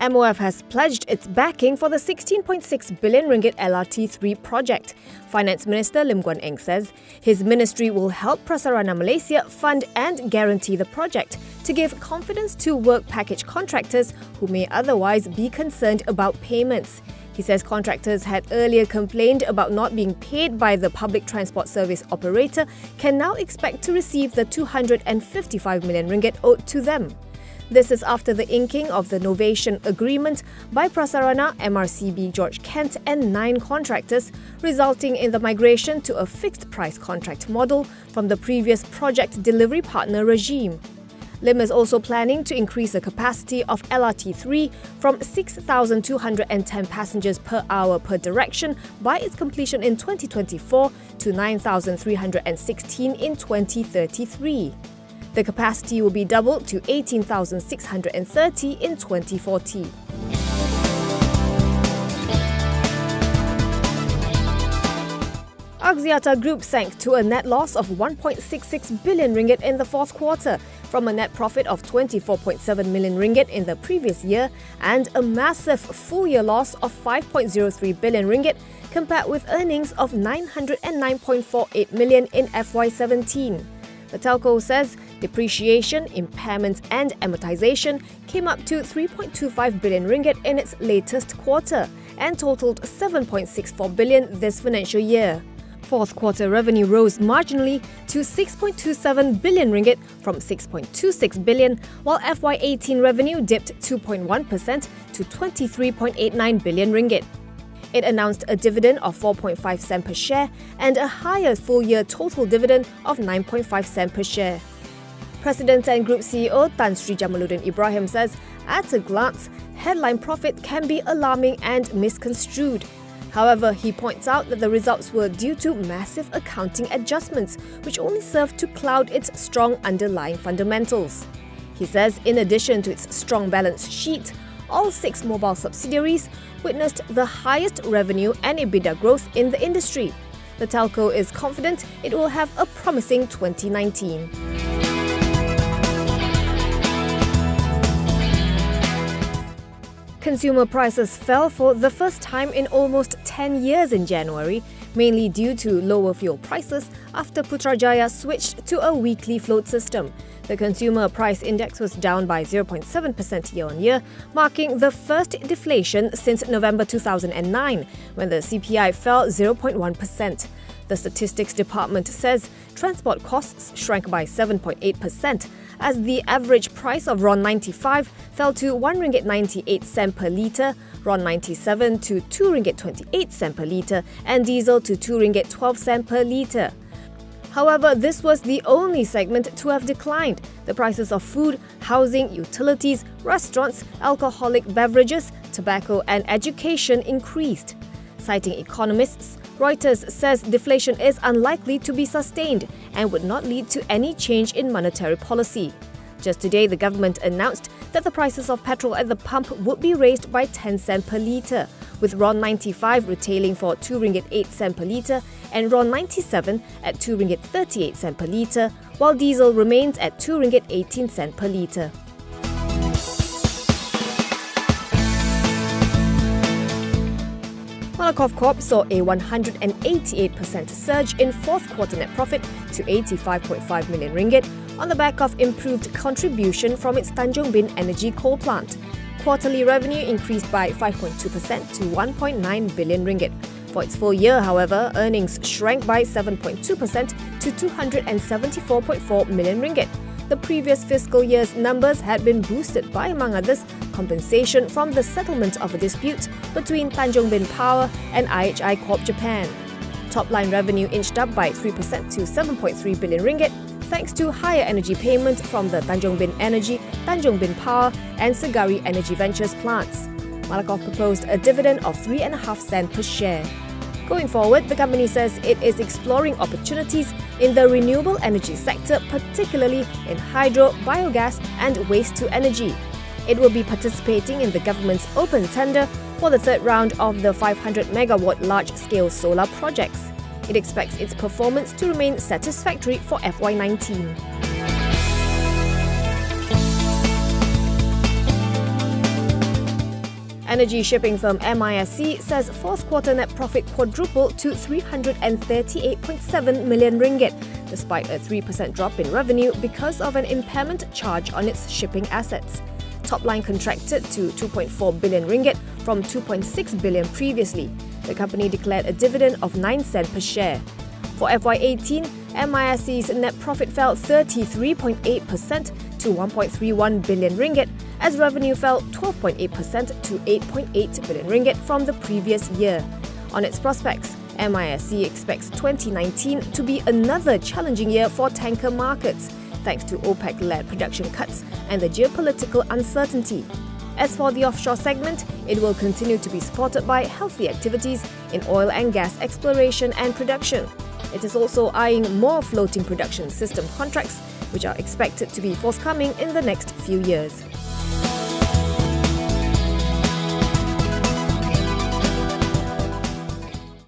MOF has pledged its backing for the 16.6 billion ringgit LRT3 project. Finance Minister Lim Guan Eng says his ministry will help Prasarana Malaysia fund and guarantee the project to give confidence to work package contractors who may otherwise be concerned about payments. He says contractors had earlier complained about not being paid by the public transport service operator can now expect to receive the 255 million ringgit owed to them. This is after the inking of the novation agreement by Prasarana, MRCB George Kent and 9 contractors, resulting in the migration to a fixed-price contract model from the previous project delivery partner regime. Lim is also planning to increase the capacity of LRT3 from 6,210 passengers per hour per direction by its completion in 2024 to 9,316 in 2033. The capacity will be doubled to 18,630 in 2040. Axiata Group sank to a net loss of 1.66 billion ringgit in the fourth quarter, from a net profit of 24.7 million ringgit in the previous year and a massive full-year loss of 5.03 billion ringgit compared with earnings of 909.48 million in FY17. The telco says depreciation, impairments and amortization came up to 3.25 billion ringgit in its latest quarter and totaled 7.64 billion this financial year. Fourth quarter revenue rose marginally to 6.27 billion ringgit from 6.26 billion, while FY18 revenue dipped 2.1% to 23.89 billion ringgit. It announced a dividend of 4.5 cent per share and a higher full-year total dividend of 9.5 cent per share. President and Group CEO Tan Sri Jamaluddin Ibrahim says, at a glance, headline profit can be alarming and misconstrued. However, he points out that the results were due to massive accounting adjustments, which only served to cloud its strong underlying fundamentals. He says, in addition to its strong balance sheet, all 6 mobile subsidiaries witnessed the highest revenue and EBITDA growth in the industry. The telco is confident it will have a promising 2019. Consumer prices fell for the first time in almost 10 years in January, mainly due to lower fuel prices after Putrajaya switched to a weekly float system. The consumer price index was down by 0.7% year-on-year, marking the first deflation since November 2009, when the CPI fell 0.1%. The Statistics Department says transport costs shrank by 7.8%, as the average price of RON 95 fell to RM1.98 per litre, RON 97 to RM2.28 per litre, and diesel to RM2.12 per litre. However, this was the only segment to have declined. The prices of food, housing, utilities, restaurants, alcoholic beverages, tobacco and education increased. Citing economists, Reuters says deflation is unlikely to be sustained and would not lead to any change in monetary policy. Just today, the government announced that the prices of petrol at the pump would be raised by 10 cent per litre, with RON 95 retailing for RM2.08 per litre and RON 97 at RM2.38 per litre, while diesel remains at RM2.18 per litre. Malakoff Corp saw a 188% surge in fourth quarter net profit to 85.5 million ringgit on the back of improved contribution from its Tanjung Bin energy coal plant. Quarterly revenue increased by 5.2% to 1.9 billion ringgit. For its full year, however, earnings shrank by 7.2% to 274.4 million ringgit. The previous fiscal year's numbers had been boosted by, among others, compensation from the settlement of a dispute between Tanjung Bin Power and IHI Corp Japan. Top-line revenue inched up by 3% to 7.3 billion ringgit, thanks to higher energy payments from the Tanjung Bin Energy, Tanjung Bin Power and Segari Energy Ventures plants. Malakoff proposed a dividend of 3.5 cents per share. Going forward, the company says it is exploring opportunities in the renewable energy sector, particularly in hydro, biogas and waste-to-energy. It will be participating in the government's open tender for the third round of the 500-megawatt large-scale solar projects. It expects its performance to remain satisfactory for FY19. Energy shipping firm Misc says fourth quarter net profit quadrupled to 338.7 million ringgit, despite a 3% drop in revenue because of an impairment charge on its shipping assets. Top line contracted to 2.4 billion ringgit from 2.6 billion previously. The company declared a dividend of 9 cents per share. For FY18, Misc's net profit fell 33.8% to 1.31 billion ringgit, as revenue fell 12.8% to 8.8 billion ringgit from the previous year. On its prospects, Misc expects 2019 to be another challenging year for tanker markets, thanks to OPEC-led production cuts and the geopolitical uncertainty. As for the offshore segment, it will continue to be supported by healthy activities in oil and gas exploration and production. It is also eyeing more floating production system contracts, which are expected to be forthcoming in the next few years.